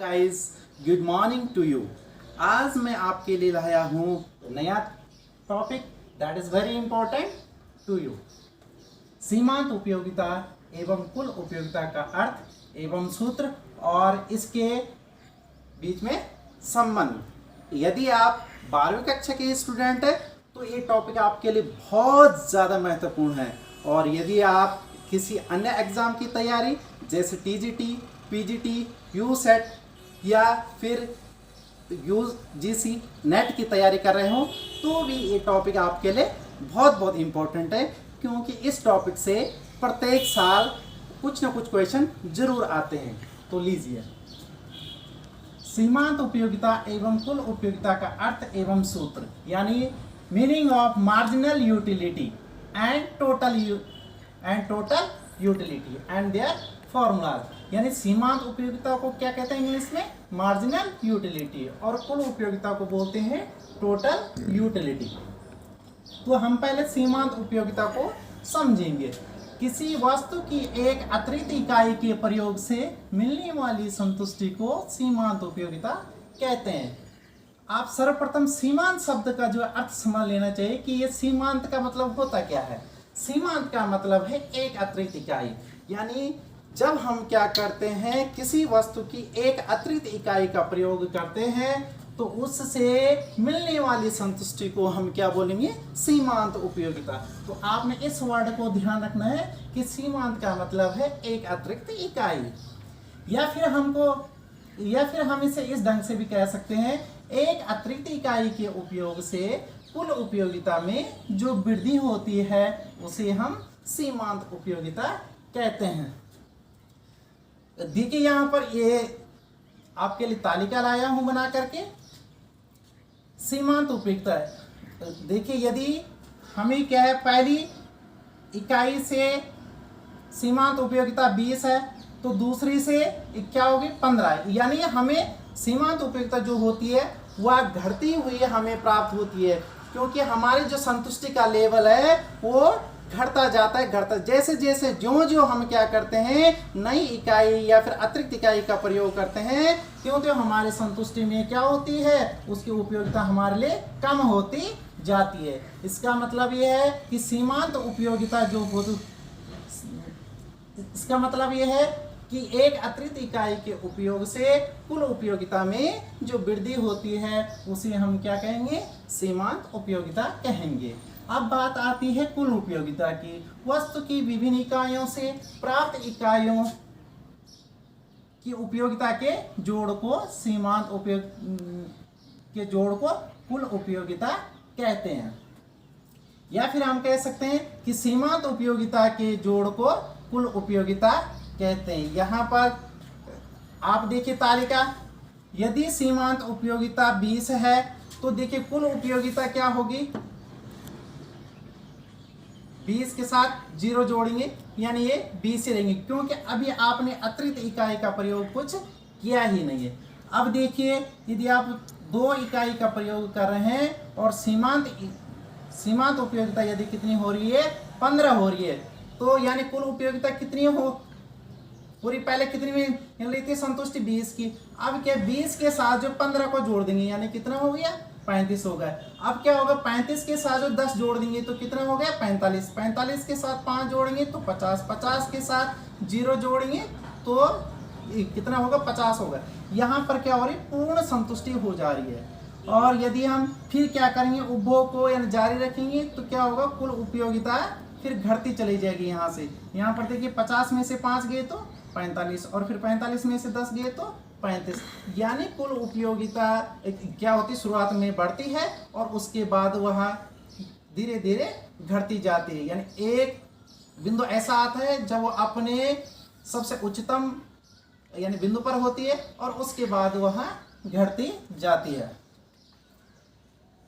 Guys, good morning to you. आज मैं आपके लिए लाया हूँ नया topic that is very important to you. सीमांत उपयोगिता एवं कुल उपयोगिता का अर्थ एवं सूत्र और इसके बीच में संबंध। यदि आप 12वीं कक्षा के स्टूडेंट हैं तो ये टॉपिक आपके लिए बहुत ज़्यादा महत्वपूर्ण है। और यदि आप किसी अन्य एग्ज़ाम की तैयारी जैसे टीजीटी, पीजीटी, यूसेट या फिर यूजीसी नेट की तैयारी कर रहे हो तो भी ये टॉपिक आपके लिए बहुत इम्पोर्टेंट है, क्योंकि इस टॉपिक से प्रत्येक साल कुछ ना कुछ क्वेश्चन जरूर आते हैं। तो लीजिए, सीमांत उपयोगिता एवं कुल उपयोगिता का अर्थ एवं सूत्र, यानी meaning of marginal utility and total utility and their formulas. यानी सीमांत उपयोगिता को क्या कहते हैं इंग्लिश में? Marginal utility. और कुल उपयोगिता को बोलते हैं टोटल यूटिलिटी। तो हम पहले सीमांत उपयोगिता को समझेंगे। किसी वस्तु की एक अतिरिक्त इकाई के प्रयोग से मिलने वाली संतुष्टि को सीमांत उपयोगिता कहते हैं। आप सर्वप्रथम सीमांत शब्द का जो अर्थ समझ लेना चाहिए कि ये सीमांत का मतलब होता क्या है। सीमांत का मतलब है एक अतिरिक्त इकाई, यानी जब हम क्या करते हैं, किसी वस्तु की एक अतिरिक्त इकाई का प्रयोग करते हैं तो उससे मिलने वाली संतुष्टि को हम क्या बोलेंगे? सीमांत उपयोगिता। तो आपने इस वर्ड को ध्यान रखना है कि सीमांत का मतलब है एक अतिरिक्त इकाई। या फिर हम इसे इस ढंग से भी कह सकते हैं, एक अतिरिक्त इकाई के उपयोग से कुल उपयोगिता में जो वृद्धि होती है उसे हम सीमांत उपयोगिता कहते हैं। देखिए, यहाँ पर ये आपके लिए तालिका लाया हूं बना करके। सीमांत उपयोगिता है, देखिए यदि हमें क्या है, पहली इकाई से सीमांत उपयोगिता 20 है तो दूसरी से क्या होगी? 15। यानी हमें सीमांत उपयोगिता जो होती है वह घटती हुई हमें प्राप्त होती है, क्योंकि हमारे जो संतुष्टि का लेवल है वो घटता जाता है। जैसे जैसे जो हम क्या करते हैं, नई इकाई या फिर अतिरिक्त इकाई का प्रयोग करते हैं, क्योंकि हमारी संतुष्टि में क्या होती है, उसकी उपयोगिता हमारे लिए कम होती जाती है। इसका मतलब ये है कि सीमांत उपयोगिता जो होती, इसका मतलब ये है कि एक अतिरिक्त इकाई के उपयोग से कुल उपयोगिता में जो वृद्धि होती है उसे हम क्या कहेंगे? सीमांत उपयोगिता कहेंगे। अब बात आती है कुल उपयोगिता की। वस्तु की विभिन्न इकाइयों से प्राप्त इकाइयों की उपयोगिता के जोड़ को सीमांत उपयोग के जोड़ को कुल उपयोगिता कहते हैं। या फिर हम कह सकते हैं कि सीमांत उपयोगिता के जोड़ को कुल उपयोगिता कहते हैं। यहाँ पर आप देखिए तालिका, यदि सीमांत उपयोगिता 20 है तो देखिए कुल उपयोगिता क्या होगी? 20 के साथ 0 जोड़ेंगे, यानी ये 20 ही रहेंगे, क्योंकि अभी आपने अतिरिक्त इकाई का प्रयोग कुछ किया ही नहीं है। अब देखिए, यदि आप 2 इकाई का प्रयोग कर रहे हैं और सीमांत उपयोगिता यदि कितनी हो रही है? 15 हो रही है, तो यानी कुल उपयोगिता कितनी हो पूरी? पहले कितनी में ली थी संतुष्टि? 20 की। अब क्या 20 के साथ जो 15 को जोड़ देंगे, यानी कितना हो गया? 35 हो गया। अब क्या होगा? 35 के साथ जो 10 जोड़ देंगे तो कितना हो गया? 45। 45 के साथ 5 जोड़ेंगे तो 50। 50 के साथ 0 जोड़ेंगे तो कितना होगा? 50 होगा। यहाँ पर क्या हो रही? पूर्ण संतुष्टि हो जा रही है। और यदि हम फिर क्या करेंगे, उपभोग को यानी जारी रखेंगे तो क्या होगा? कुल उपयोगिता फिर घटती चली जाएगी। यहाँ से यहाँ पर देखिए 50 में से 5 गए तो 45, और फिर 45 में से 10 गए तो 35। यानी कुल उपयोगिता क्या होती? शुरुआत में बढ़ती है और उसके बाद वह धीरे धीरे घटती जाती है। यानी एक बिंदु ऐसा आता है जब वो अपने सबसे उच्चतम यानी बिंदु पर होती है और उसके बाद वह घटती जाती है।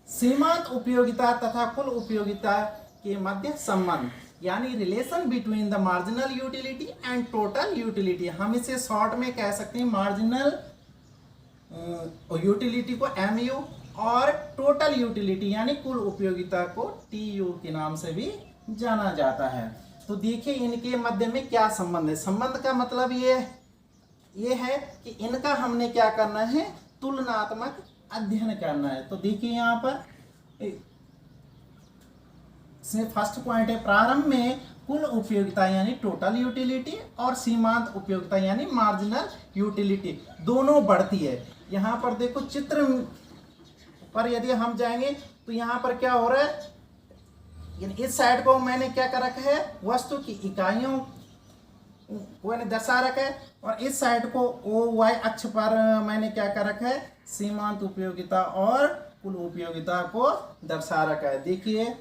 सीमांत उपयोगिता तथा कुल उपयोगिता के मध्य संबंध, यानी relation between the marginal utility and total utility. हम इसे शॉर्ट में कह सकते हैं मार्जिनल यूटिलिटी को MU और टोटल यूटिलिटी यानी कुल उपयोगिता को TU के नाम से भी जाना जाता है। तो देखिए इनके मध्य में क्या संबंध है। संबंध का मतलब ये ये है कि इनका हमने क्या करना है, तुलनात्मक अध्ययन करना है। तो देखिए यहाँ पर फर्स्ट पॉइंट है, प्रारंभ में कुल उपयोगिता यानी टोटल यूटिलिटी और सीमांत उपयोगिता यानी मार्जिनल यूटिलिटी दोनों बढ़ती है। यहाँ पर देखो चित्र पर यदि हम जाएंगे तो यहाँ पर क्या हो रहा है, इस साइड को मैंने क्या कर रखा है, वस्तु की इकाइयों को मैंने दर्शा रखा है, और इस साइड को OY अक्ष पर मैंने क्या कर रखा है, सीमांत उपयोगिता और कुल उपयोगिता को दर्शा रखा है। देखिए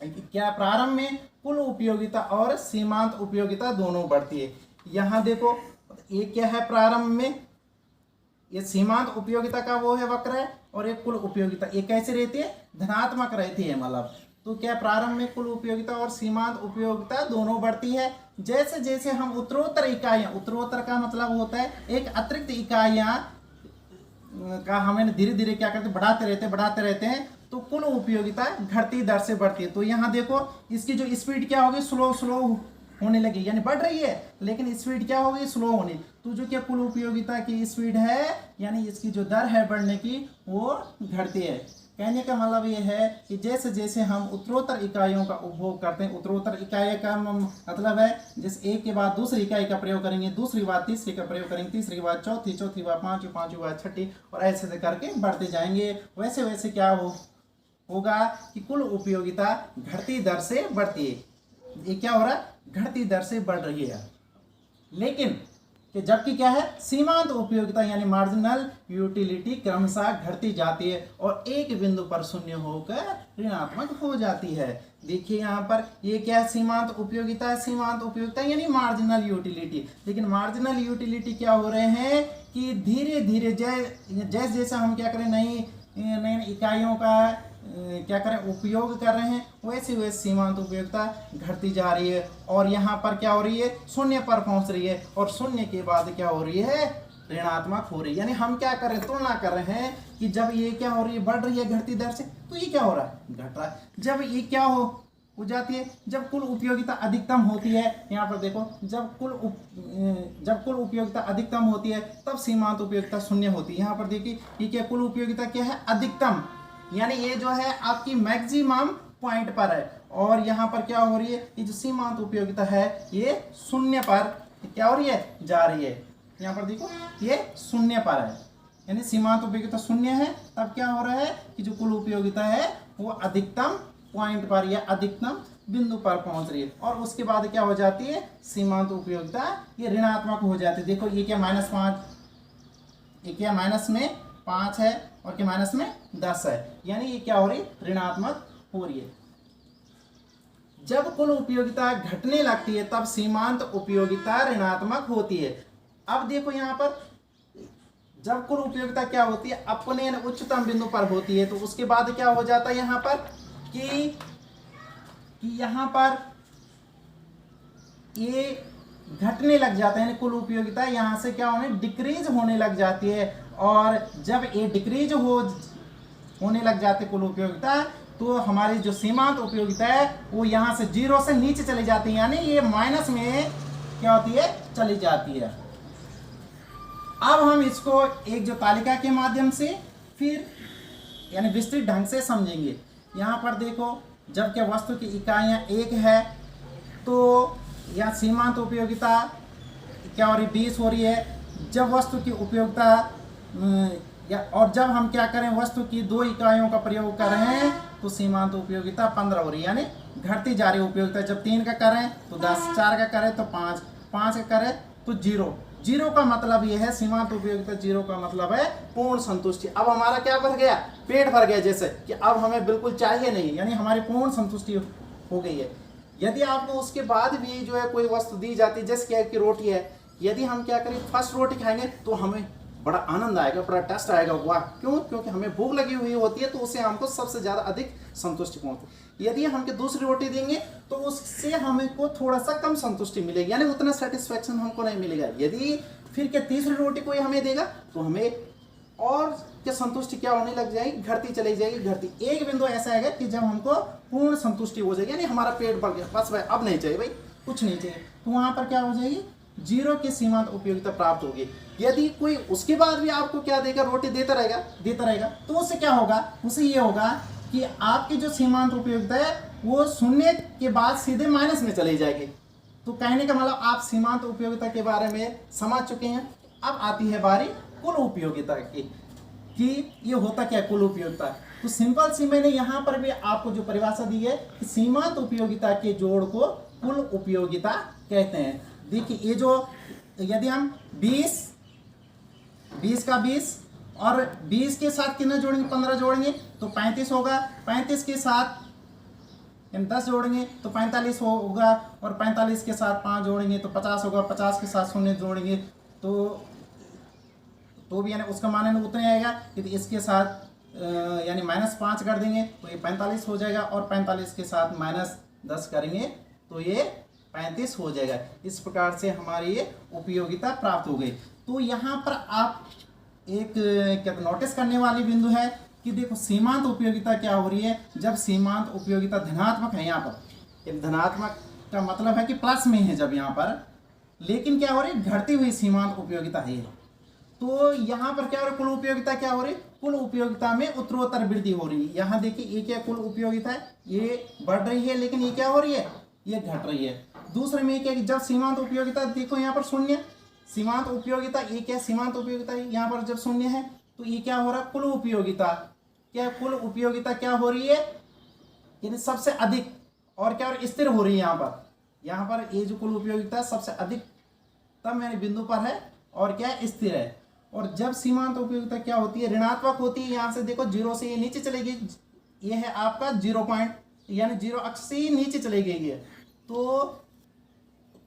क्या प्रारंभ में कुल उपयोगिता और सीमांत उपयोगिता दोनों बढ़ती है। यहाँ देखो ये क्या है, प्रारंभ में ये सीमांत उपयोगिता का वो है वक्र है, और एक कुल उपयोगिता, ये कैसे रहती है, धनात्मक रहती है। मतलब तो क्या प्रारंभ में कुल उपयोगिता और सीमांत उपयोगिता दोनों बढ़ती है। जैसे जैसे हम उत्तरोत्तर इकाइयाँ, उत्तरोत्तर का मतलब होता है एक अतिरिक्त इकाइयाँ का हमें धीरे धीरे क्या करते बढ़ाते रहते हैं, तो कुल उपयोगिता घटती दर से बढ़ती है। तो यहाँ देखो इसकी जो स्पीड क्या होगी, स्लो होने लगी, यानी बढ़ रही है लेकिन स्पीड क्या होगी, स्लो होनी। तो जो क्या कुल उपयोगिता की स्पीड है, यानी इसकी जो दर है बढ़ने की, वो घटती है। कहने का मतलब ये है कि जैसे जैसे हम उत्तरोत्तर इकाइयों का उपभोग करते हैं, उत्तरोत्तर इकाई का मतलब है जिस एक के बाद दूसरी इकाई का प्रयोग करेंगे, दूसरी बार तीसरी का प्रयोग करेंगे, तीसरी के बाद चौथी, चौथी बार पांचवी, पांचवी बार छठी, और ऐसे करके बढ़ते जाएंगे। वैसे वैसे क्या होगा कि कुल उपयोगिता घटती दर से बढ़ती है। ये क्या हो रहा है, घटती दर से बढ़ रही है। लेकिन कि जबकि क्या है, सीमांत उपयोगिता यानी मार्जिनल यूटिलिटी क्रमशः घटती जाती है और एक बिंदु पर शून्य होकर ऋणात्मक हो जाती है। देखिए यहाँ पर ये क्या है, सीमांत उपयोगिता है, सीमांत उपयोगिता यानी मार्जिनल यूटिलिटी। लेकिन मार्जिनल यूटिलिटी क्या हो रहे हैं कि धीरे धीरे जैसे जैसे हम क्या करें, नई इकाइयों का क्या करें उपयोग कर रहे हैं, वैसे वैसे सीमांत उपयोगिता घटती जा रही है, और यहाँ पर क्या हो रही है, शून्य पर पहुंच रही है, और शून्य के बाद क्या हो रही है, ऋणात्मक हो रही है। यानी हम क्या कर रहे हैं, तुलना कर रहे हैं कि जब ये क्या हो रही है, बढ़ रही है घटती दर से, तो ये क्या हो रहा है, घट रहा है। जब ये क्या हो जाती है, जब कुल उपयोगिता अधिकतम होती है, यहाँ पर देखो जब कुल उपयोगिता अधिकतम होती है तब सीमांत उपयोगिता शून्य होती है। यहाँ पर देखिए ये क्या, कुल उपयोगिता क्या है, अधिकतम, यानी ये जो है आपकी मैक्सिमम पॉइंट पर है, और यहाँ पर क्या हो रही है, ये जो सीमांत उपयोगिता है ये शून्य पर क्या हो रही है, जा रही है। यहाँ पर देखो ये शून्य पर है, यानी सीमांत उपयोगिता शून्य है, तब क्या हो रहा है कि जो कुल उपयोगिता है वो अधिकतम पॉइंट पर या अधिकतम बिंदु पर पहुंच रही है, और उसके बाद क्या हो जाती है, सीमांत उपयोगिता ये ऋणात्मक हो जाती है। देखो ये क्या -5, ये क्या माइनस में 5 है, और क्या माइनस में 10 है, यानी ये क्या हो रही, ऋणात्मक हो रही है। जब कुल उपयोगिता घटने लगती है तब सीमांत उपयोगिता ऋणात्मक होती है। अब देखो यहाँ पर जब कुल उपयोगिता क्या होती है, अपने उच्चतम बिंदु पर होती है, तो उसके बाद क्या हो जाता है यहाँ पर कि यहाँ पर ये घटने लग जाता है, यानी कुल उपयोगिता यहाँ से क्या होने, डिक्रीज होने लग जाती है, और जब ये डिक्रीज होने लग जाते कुल उपयोगिता, तो हमारी जो सीमांत उपयोगिता है वो यहाँ से 0 से नीचे चली जाती है, यानी ये माइनस में क्या होती है, चली जाती है। अब हम इसको एक जो तालिका के माध्यम से फिर यानी विस्तृत ढंग से समझेंगे। यहाँ पर देखो जब क्या वस्तु की इकाइयाँ 1 है, तो यहाँ सीमांत उपयोगिता क्या हो रही, 20 हो रही है। जब वस्तु की उपयोगिता और जब हम क्या करें, वस्तु की 2 इकाइयों का प्रयोग कर रहे हैं, तो सीमांत उपयोगिता 15 हो रही है, यानी घटती जा रही उपयोगिता। जब 3 का करें तो 10, 4 का करें तो 5, 5 का करें तो 0। 0 का मतलब ये है, सीमांत उपयोगिता 0 का मतलब है पूर्ण संतुष्टि। अब हमारा क्या भर गया, पेट भर गया, जैसे कि अब हमें बिल्कुल चाहिए नहीं, यानी हमारी पूर्ण संतुष्टि हो गई है। यदि आपको उसके बाद भी जो है कोई वस्तु दी जाती है, जैसे क्या कि रोटी है, यदि हम क्या करें फर्स्ट रोटी खाएंगे तो हमें बड़ा आनंद आएगा, बड़ा टेस्ट आएगा, वाह, क्यों, क्योंकि हमें भूख लगी हुई होती है, तो उससे हमको सबसे ज़्यादा अधिक संतुष्टि पहुंचती है। यदि हमको दूसरी रोटी देंगे तो उससे हमें को थोड़ा सा कम संतुष्टि मिलेगी, यानी उतना सेटिस्फैक्शन हमको नहीं मिलेगा। यदि फिर क्या तीसरी रोटी कोई हमें देगा तो हमें और क्या संतुष्टि क्या होने लग जाएगी, घटती चली जाएगी, घटती। एक बिंदु ऐसा है कि जब हमको पूर्ण संतुष्टि हो जाएगी, यानी हमारा पेट भर गया, बस भाई अब नहीं चाहिए, भाई कुछ नहीं चाहिए, तो वहाँ पर क्या हो जाएगी, जीरो की सीमांत उपयोगिता प्राप्त होगी। यदि कोई उसके बाद भी आपको क्या देगा, रोटी देता रहेगा, तो उससे क्या होगा, उससे ये होगा कि आपकी जो सीमांत उपयोगिता है वो शून्य के बाद सीधे माइनस में चली जाएगी। तो कहने का मतलब आप सीमांत उपयोगिता के बारे में समझ चुके हैं। अब आती है बारी कुल उपयोगिता की, कि ये होता क्या है कुल उपयोगिता। तो सिंपल सी मैंने यहाँ पर भी आपको जो परिभाषा दी है कि सीमांत उपयोगिता के जोड़ को कुल उपयोगिता कहते हैं। देखिए ये जो, यदि हम 20 का 20 और 20 के साथ कितने जोड़ेंगे, 15 जोड़ेंगे तो 35 होगा, 35 के साथ 10 जोड़ेंगे तो 45 होगा, और 45 के साथ 5 जोड़ेंगे तो 50 होगा, 50 के साथ 0 जोड़ेंगे तो भी यानी उसका मान उतना आएगा कि इसके साथ यानी -5 कर देंगे तो ये 45 हो जाएगा, और 45 के साथ -10 करेंगे तो ये 35 हो जाएगा। इस प्रकार से हमारी ये उपयोगिता प्राप्त हो गई। तो यहाँ पर आप एक क्या नोटिस करने वाली बिंदु है कि देखो सीमांत उपयोगिता क्या हो रही है, जब सीमांत उपयोगिता धनात्मक है, यहाँ पर एक धनात्मक का मतलब है कि प्लस में है जब यहाँ पर, लेकिन क्या हो रही है, घटती हुई सीमांत उपयोगिता है। तो यहाँ पर क्या हो रही है, कुल उपयोगिता क्या हो रही है, कुल उपयोगिता में उत्तरोत्तर वृद्धि हो रही है। यहाँ देखिए ये क्या कुल उपयोगिता है, ये बढ़ रही है, लेकिन ये क्या हो रही है, ये घट रही है। दूसरे में क्या, जब सीमांत उपयोगिता देखो यहाँ पर शून्य, सीमांत उपयोगिता ये क्या सीमांत उपयोगिता है, यहाँ पर जब शून्य है तो ये क्या हो रहा है, कुल उपयोगिता क्या, कुल उपयोगिता क्या हो रही है, यानी सबसे अधिक, और क्या और स्थिर हो रही है। यहाँ पर ये जो कुल उपयोगिता सबसे अधिक तब मैंने बिंदु पर है और क्या स्थिर है। और जब सीमांत उपयोगिता क्या होती है, ऋणात्मक होती है, यहाँ से देखो 0 से ये नीचे चलेगी, ये है आपका 0 पॉइंट, यानी 0 अक्ष से नीचे चली गई है। तो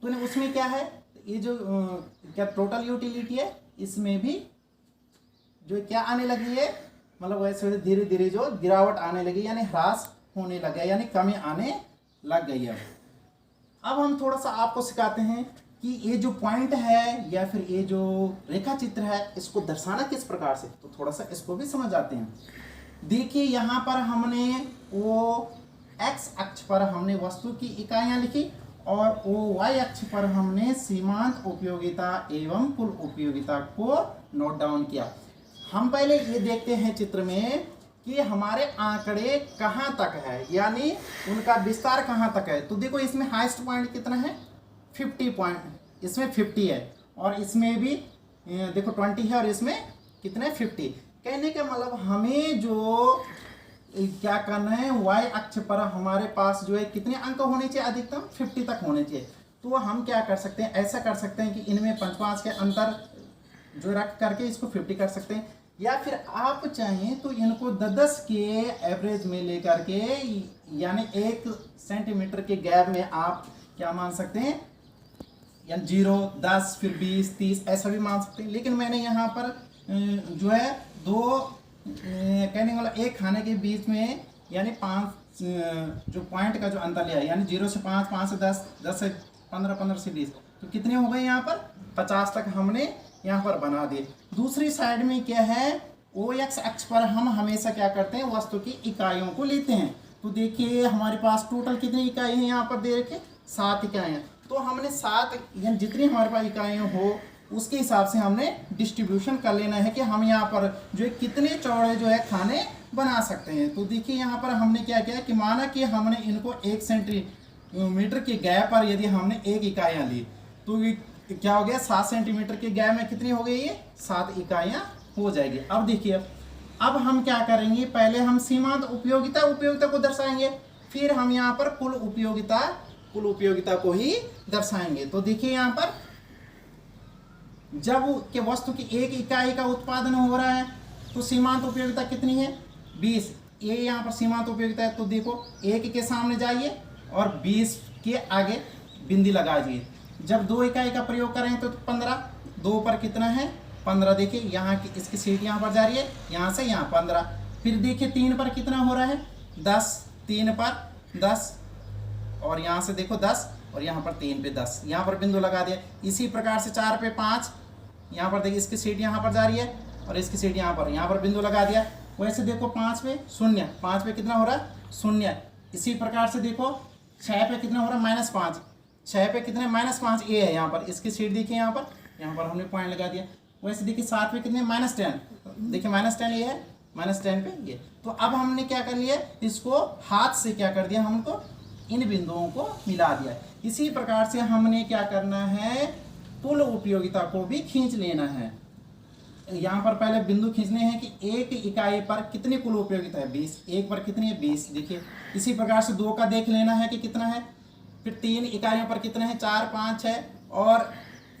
उसमें क्या है, ये जो क्या टोटल यूटिलिटी है, इसमें भी जो क्या आने लगी है, मतलब वैसे धीरे धीरे जो गिरावट आने लगी, यानी ह्रास होने लगा, यानी कमी आने लग गई है। अब हम थोड़ा सा आपको सिखाते हैं कि ये जो पॉइंट है या फिर ये जो रेखा चित्र है, इसको दर्शाना किस प्रकार से, तो थोड़ा सा इसको भी समझ आते हैं। देखिए यहाँ पर हमने वो x अक्ष पर हमने वस्तु की इकाइयाँ लिखी, और वो y अक्ष पर हमने सीमांत उपयोगिता एवं कुल उपयोगिता को नोट डाउन किया। हम पहले ये देखते हैं चित्र में कि हमारे आंकड़े कहाँ तक है, यानी उनका विस्तार कहाँ तक है। तो देखो इसमें हाईएस्ट पॉइंट कितना है, 50 पॉइंट, इसमें 50 है, और इसमें भी देखो 20 है, और इसमें कितने 50। कहने का मतलब हमें जो क्या करना है, y अक्ष पर हमारे पास जो है कितने अंक होने चाहिए, अधिकतम 50 तक होने चाहिए। तो हम क्या कर सकते हैं, ऐसा कर सकते हैं कि इनमें 5-5 के अंतर जो रख करके इसको 50 कर सकते हैं, या फिर आप चाहें तो इनको 10 के एवरेज में लेकर के, यानी 1 सेंटीमीटर के गैप में आप क्या मान सकते हैं, यानी 0, 10, फिर 20, 30 ऐसा भी मान सकते हैं। लेकिन मैंने यहाँ पर जो है कहने वाला एक खाने के बीच में यानी 5 जो पॉइंट का जो अंतर लिया है, यानी 0 से 5, 5 से 10, 10 से 15, 15 से 20, तो कितने हो गए यहाँ पर 50 तक हमने यहाँ पर बना दिए। दूसरी साइड में क्या है, OX अक्ष पर हम हमेशा क्या करते हैं, वस्तु की इकाइयों को लेते हैं। तो देखिए हमारे पास टोटल कितनी इकाई है यहाँ पर दे रखे, 7 इकाइयाँ। तो हमने 7 यानी जितनी हमारे पास इकाइयाँ हो उसके हिसाब से हमने डिस्ट्रीब्यूशन कर लेना है कि हम यहाँ पर जो है कितने चौड़े जो है खाने बना सकते हैं। तो देखिए यहाँ पर हमने क्या किया कि माना कि हमने इनको 1 सेंटीमीटर के गैप पर यदि हमने 1 इकाइयाँ ली, तो क्या हो गया, 7 सेंटीमीटर के गैप में कितनी हो गई, ये 7 इकाइयाँ हो जाएगी। अब देखिए अब हम क्या करेंगे, पहले हम सीमांत उपयोगिता को दर्शाएंगे, फिर हम यहाँ पर कुल उपयोगिता को ही दर्शाएंगे। तो देखिए यहाँ पर जब के वस्तु की 1 इकाई का उत्पादन हो रहा है तो सीमांत उपयोगिता कितनी है, 20। ये यहाँ पर सीमांत उपयोगिता है। तो देखो 1 के सामने जाइए और 20 के आगे बिंदी लगा दीजिए। जब 2 इकाई का प्रयोग करें तो 15, 2 पर कितना है 15। देखिए यहाँ की इसकी सीट यहाँ पर जा रही है, यहाँ से यहाँ 15। फिर देखिए 3 पर कितना हो रहा है 10, 3 पर 10, और यहाँ से देखो 10, और यहाँ पर 3 पे 10, यहाँ पर बिंदु लगा दिया। इसी प्रकार से 4 पे 5, यहाँ पर देखिए इसकी सीट यहाँ पर जा रही है और इसकी सीट यहाँ पर बिंदु लगा दिया। वैसे देखो 5 पे 0, 5 पे कितना हो रहा है 0। इसी प्रकार से देखो 6 पे कितना हो रहा है -5, 6 पे कितने -5 ए है यहाँ पर, इसकी सीट देखिए यहाँ पर हमने पॉइंट लगा दिया। वैसे देखिए 7 पे कितने -10, देखिए -10 ये है, -10 पे ये। तो अब हमने क्या कर लिया, इसको हाथ से क्या कर दिया, हमको इन बिंदुओं को मिला दिया। इसी प्रकार से हमने क्या करना है, कुल उपयोगिता को भी खींच लेना है। यहाँ पर पहले बिंदु खींचने हैं कि एक इकाई पर कितनी कुल उपयोगिता है, 20। एक पर कितनी है, 20। देखिए इसी प्रकार से 2 का देख लेना है कि कितना है, फिर 3 इकाइयों पर कितने हैं, 4, 5 है, और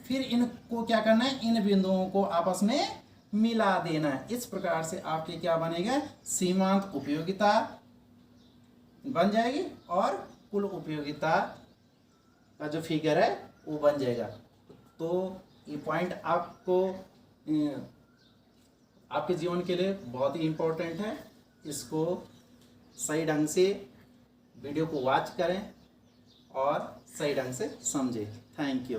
फिर इनको क्या करना है, इन बिंदुओं को आपस में मिला देना है। इस प्रकार से आपके क्या बनेगा, सीमांत उपयोगिता बन जाएगी और कुल उपयोगिता का जो फिगर है वो बन जाएगा। तो ये पॉइंट आपको आपके जीवन के लिए बहुत ही इम्पोर्टेंट है। इसको सही ढंग से वीडियो को वॉच करें और सही ढंग से समझें। Thank you.